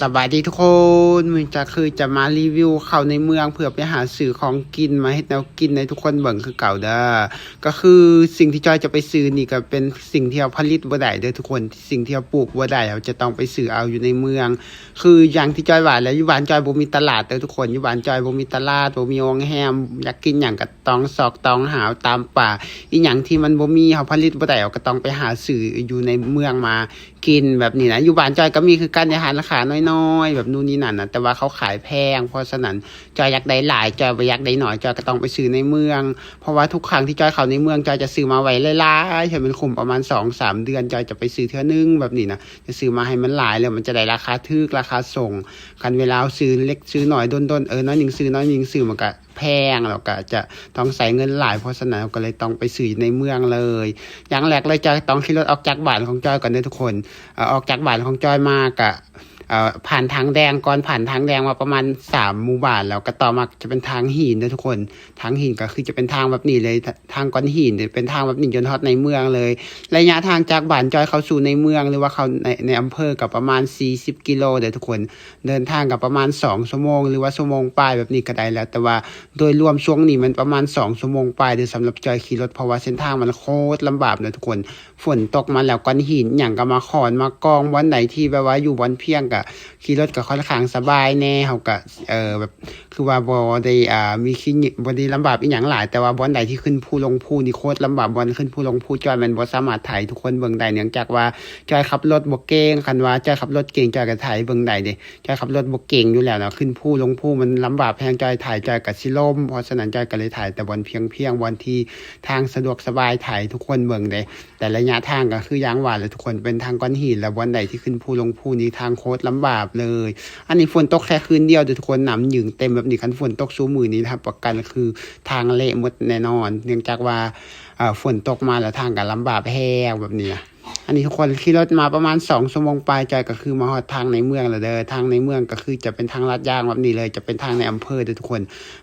สบายดีทุกคนมันจะคือจะมารีวิวเข้าในเมืองเพื่อไปหาซื้อของกินมาให้แนวกินในทุกคนเบิ่งคือเก่าเด้อก็คือสิ่งที่จอยจะไปซื้อนี่ก็เป็นสิ่งที่เราผลิตบ่ได้เด้อทุกคนสิ่งที่เราปลูกบ่ได้เราจะต้องไปซื้อเอาอยู่ในเมืองคืออย่างที่จอยว่าแล้วอยู่บ้านจอยบ่มีตลาดเด้อทุกคนอยู่บ้านจอยบ่มีตลาดบ่มีโรงแรมอยากกินหยังก็ต้องซอกต้องหาตามป่าอีหยังที่มันบ่มีเราผลิตบ่ได้เราก็ต้องไปหาซื้ออยู่ในเมืองมากินแบบนี้นะอยู่บ้านจอยก็มีคือกันอาหารราคาน้อยๆแบบนู่นนี่นั่นนะแต่ว่าเขาขายแพงเพราะฉะนั้นจอยอยากได้หลายจอยบ่อยากได้น้อยจอยก็ต้องไปซื้อในเมืองเพราะว่าทุกครั้งที่จอยเข้าในเมืองจอยจะซื้อมาไว้หลายๆให้มันคุ้มประมาณ 2-3 เดือนจอยจะไปซื้อเทื่อนึงแบบนี้นะจะซื้อมาให้มันหลายแล้วมันจะได้ราคาถูกราคาส่งกันเวลาซื้อเล็กซื้อน้อยด้นๆน้อยหนึงซื้อน้อยหนึงซื้อมันก็แพงแล้วก็จะต้องใส่เงินหลายเพราะฉะนั้นก็เลยต้องไปซื้อในเมืองเลยอย่างแรกเลยจอยต้องขี่รถออกจากบ้านของจอยก่อนเด้อทุกคนออกจากบ้านของจอยมากะผ่านทางแดงก่อนผ่านทางแดงมาประมาณ3 หมู่บ้านแล้วก็ต่อมาจะเป็นทางหินนะทุกคนทางหินก็คือจะเป็นทางแบบนี้เลยทางก้อนหินเป็นทางแบบนี้จนฮอดในเมืองเลยระยะทางจากบ้านจอยเข้าสู่ในเมืองหรือว่าเข้าในอำเภอกับประมาณ40 กิโลเด้อทุกคนเดินทางกับประมาณ2 ชั่วโมงหรือว่าชั่วโมงปลายแบบนี้ก็ได้แล้วแต่ว่าโดยรวมช่วงนี้มันประมาณ2 ชั่วโมงปลายเด้อสำหรับจอยขี่รถเพราะว่าเส้นทางมันโคตรลำบากนะทุกคนฝนตกมาแล้วก้อนหินอย่างก็มาขอนมากองวันไหนที่แบบว่าอยู่วันเพียงกะขี่รถก็ค่อนข้างสบายแน่เฮาก็แบบคือว่าบ่ได้มีขี้บ่ได้ลำบากอีหยังหลายแต่ว่าบ่อนใดที่ขึ้นภูลงภูนี่โคตรลำบากบ่อนขึ้นภูลงภูจอยมันบ่สามารถถ่ายทุกคนเบิ่งได้เนื่องจากว่าจอยขับรถบ่เก่งคันว่าจอยขับรถเก่งจอยก็ถ่ายเบิ่งได้เด้จอยขับรถบ่เก่งอยู่แล้วเนาะขึ้นภูลงภูมันลำบากแพงจอยถ่ายจอยก็สิล้มเพราะฉะนั้นจอยก็เลยถ่ายแต่บ่อนเพียงบ่อนที่ทางสะดวกสบายถ่ายทุกคนเบิ่งได้แต่ระยะทางก็คืออย่างว่าแหละทุกคนเป็นทางก้อนหินแล้วบ่อนใดที่ขึ้นภูลงภูนี่ทางโคตรลำบากเลยอันนี้ฝนตกแค่คืนเดียวเด้อทุกคนน้ำหยึงเต็มแบบนี้คันฝนตกสู้มื้อนี้นะครับประกันคือทางเละหมดแน่นอนเนื่องจากว่าฝนตกมาแล้วทางก็ลำบากแฮงแบบนี้อันนี้ทุกคนขี่รถมาประมาณ2 ชั่วโมงปลายจอยก็คือมาฮอดทางในเมืองแล้วเด้อทางในเมืองก็คือจะเป็นทางลาดยางแบบนี้เลยจะเป็นทางในอำเภอเด้อทุกคน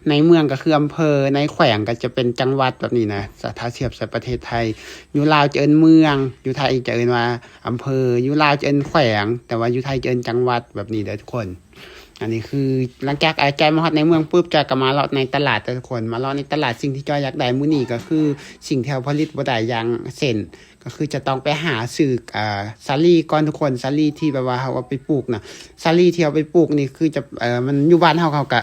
ในเมืองก็คืออำเภอในแขวงก็จะเป็นจังหวัดแบบนี้นะถ้าเทียบใส่ประเทศไทยอยู่ลาวจะเอิ้นเมืองอยู่ไทยจะเอิ้นว่าอำเภออยู่ลาวจะเอิ้นแขวงแต่ว่าอยู่ไทยจะเอิ้นจังหวัดแบบนี้เด้อทุกคนอันนี้คือหลังจากจอยมาฮอดในเมืองปุ๊บจอยก็มาเลาะในตลาดทุกคนมาเลาะในตลาดสิ่งที่จอยอยากได้มื้อนี้ก็คือสิ่งที่เราผลิตบ่ได้อย่างเช่นก็คือจะต้องไปหาซื้อสาลี่ก่อนทุกคนสาลี่ที่แบบว่าเขาเอาไปปลูกนะสาลี่ที่เอาไปปลูกนี่คือจะมันอยู่บ้านเขาก็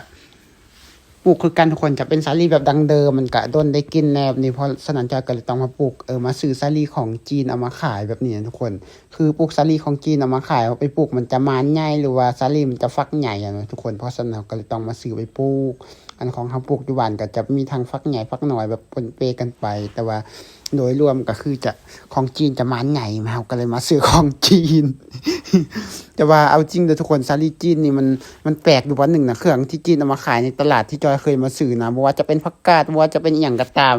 ปลูกคือกันทุกคนจะเป็นสาลี่แบบดังเดิมมันก็ด้นได้กินแนบนี่เพราะฉะนั้นจอยก็เลยต้องมาปลูกมาซื้อสาลี่ของจีนเอามาขายแบบนี้ทุกคนคือปลูกสาลี่ของจีนเอามาขายเอาไปปลูกมันจะมานใหญ่หรือว่าสาลี่มันจะฟักใหญ่นะทุกคนเพราะฉะนั้นก็เลยต้องมาซื้อไปปลูกอันของเขาปลูกอยู่บ้านก็จะมีทางฟักใหญ่ฟักน้อยแบบปนเปกันไปแต่ว่าโดยรวมก็คือจะของจีนจะมันใหญ่มาเราก็เลยมาซื้อของจีน แต่ว่าเอาจริงเด้อทุกคนซาลีจีนนี่มันแปลกอยู่วันหนึ่งนะเครื่องที่จีนเอามาขายในตลาดที่จอยเคยมาซื้อนะบ่ว่าจะเป็นผักกาดบ่ว่าจะเป็นอีหยังก็ตาม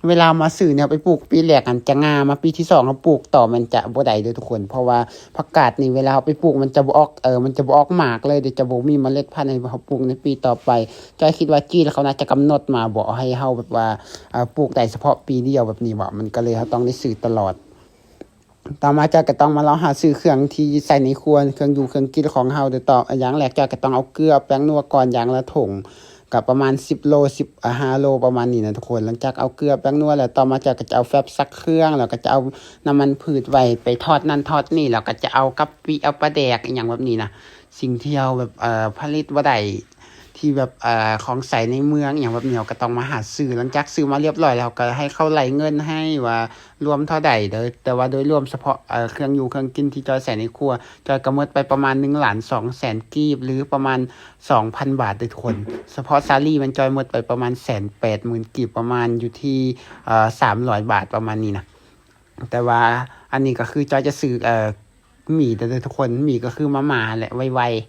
เวลามาซื้อเนี่ยไปปลูกปีแรกอันจะงามมาปีที่2เขาปลูกต่อมันจะบ่ได้เด้อทุกคนเพราะว่าผักกาดนี่เวลาเอาไปปลูกมันจะบ่ออกมันจะบ่ออกหมากเลยเดี๋ยวจะบ่มีเมล็ดพันธุ์ให้เขาปลูกในปีต่อไปจอยคิดว่าจีนเขาน่าจะกำหนดมาบ่ให้เฮาแบบว่าปลูกได้เฉพาะปีเดียวแบบนี้บ่มันก็เลยเขาต้องได้ซื้อตลอดต่อมาจอยก็ต้องมาลองหาซื้อเครื่องที่ใส่ในครัวเครื่องอยู่เครื่องกินของเฮาเด้อต่ออย่างแรกจอยก็ต้องเอาเกลือแป้งนัวก่อนอย่างละถุงกับประมาณ10 โล15 โลประมาณนี้นะทุกคนหลังจากเอาเกลือแป้งนัวแล้วต่อมาจอยก็จะเอาแฟบซักเครื่องแล้วก็จะเอาน้ำมันพืชไว้ไปทอดนั่นทอดนี่แล้วก็จะเอากะปิเอาปลาแดกอหยังแบบนี้นะสิ่งที่เราแบบผลิตบ่ได้ที่แบบของใส่ในเมืองอย่างแบบนี้เราก็ต้องมาหาซื้อหลังจากซื้อมาเรียบร้อยแล้วก็ให้เขาไหลเงินให้ว่ารวมเท่าใดเด้อแต่ว่าโดยรวมเฉพาะเครื่องอยู่เครื่องกินที่จอยใส่ในครัวจอยก็หมดไปประมาณ1,200,000 กีบหรือประมาณ 2,000 บาทเด้อทุกคนเฉพาะซาลี่มันจอยหมดไปประมาณ180,000 กีบประมาณอยู่ที่300 บาทประมาณนี้นะแต่ว่าอันนี้ก็คือจอยจะซื้อหมี่เด้อทุกคนหมี่ก็คือมาม่าแหละไวๆ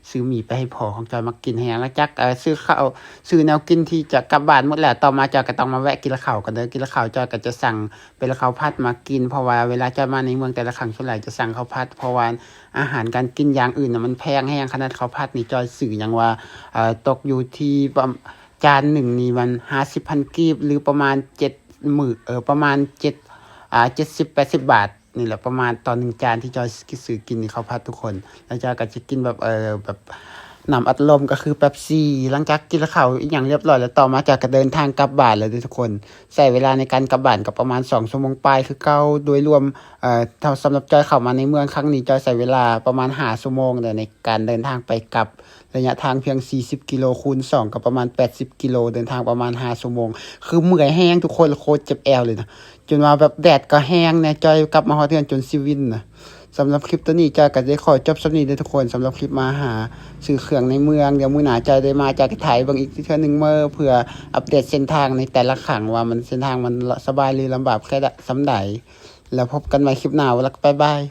ซื้อหมี่ไปให้พ่อของจอยมากินแฮงแล้วจักซื้อข้าวซื้อแนวกินที่จะกลับบ้านหมดแล้วต่อมาจอยก็ต้องมาแวะกินข้าวกันเด้อกินข้าวจอยก็จะสั่งเป็นข้าวผัดมากินเพราะว่าเวลาจอยมาในเมืองแต่ละครั้งส่วนใหญ่จะสั่งข้าวผัดเพราะว่าอาหารการกินอย่างอื่นน่ะมันแพงแฮงขนาดข้าวผัดนี่จอยซื้อหยังว่าตกอยู่ที่จานหนึ่งนี่มัน50,000 กีบหรือประมาณ70,000ประมาณ70-80 บาท นี่แหละประมาณตอน1 จานที่จอยซื้อกินนี่ข้าวผัดทุกคนแล้วจอยก็จะกินแบบแบบน้ำอัดลมก็คือเป๊ปซี่หลังจากกินข้าวอีกอย่างเรียบร้อยแล้วต่อมาจากก็เดินทางกลับบ้านเลยทุกคนใช้เวลาในการกลับบ้านก็ประมาณ2 ชั่วโมงปลายคือเก่าโดยรวมถ้าสำหรับจอยเข้ามาในเมืองครั้งนี้จอยใช้เวลาประมาณ5 ชั่วโมงในการเดินทางไปกลับระยะทางเพียง40 กิโลคูณ2ก็ประมาณ80 กิโลเดินทางประมาณ5 ชั่วโมงคือเมื่อยแห้งทุกคนโคตรเจ็บแอวเลยนะจนว่าแบบแดดก็แห้งเนี่ยจอยกลับมาฮอดเทือนจนสิวินนะสำหรับคลิปตัวนี้จอยก็ได้ขอจบสำนี้เด้อทุกคนสำหรับคลิปมาหาซื้อเครื่องในเมืองเดี๋ยวมื้อหน้าจอยได้มาจากไทยบางอีกเทื่อนึงเพื่ออัปเดตเส้นทางในแต่ละครั้งว่ามันเส้นทางมันสบายหรือลำบากแค่สำใดแล้วพบกันใหม่คลิปหน้าแล้วก็บ๊ายบาย